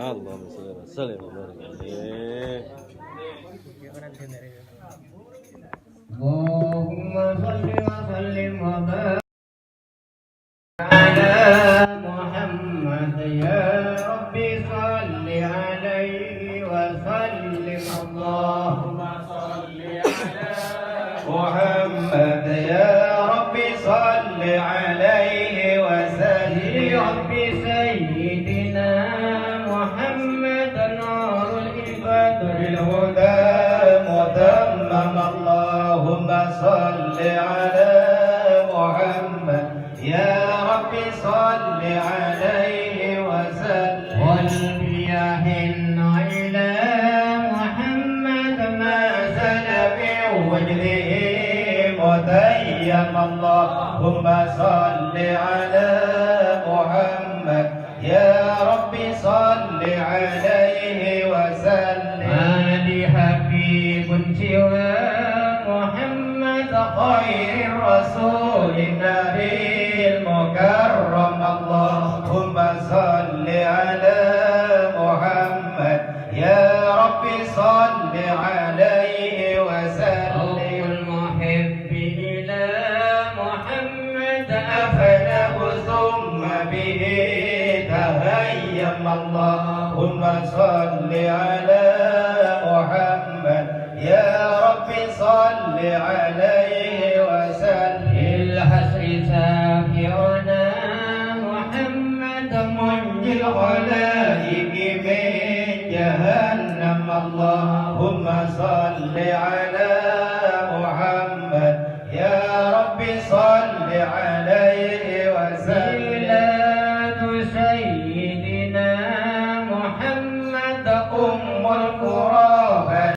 اللهم صل وسلم وبارك عليه. اللهم صل وسلم وبارك على محمد يا ربي صل عليه وسلم. اللهم صل على محمد يا ربي صل عليه وسلم. ربي سيدنا محمد نور البدر الهدى متمم. اللهم صل على محمد يا ربي صل عليه وسلم. والمياه إلى محمد ما زال بوجهه متيم. اللهم صل على محمد يا ربي صل عليه وسلم. هذه حبيب سوى محمد خير الرسول النبي المكرم. اللهم صل على محمد يا ربي صل عليه وسلم. المحب إلى محمد أفناه ثم به تهيم. اللهم صل على محمد يا ربي صل عليه وسلم. الحسر سافرنا محمد منجي الخلائق من جهنم. اللهم صل على محمد يا ربي صل عليه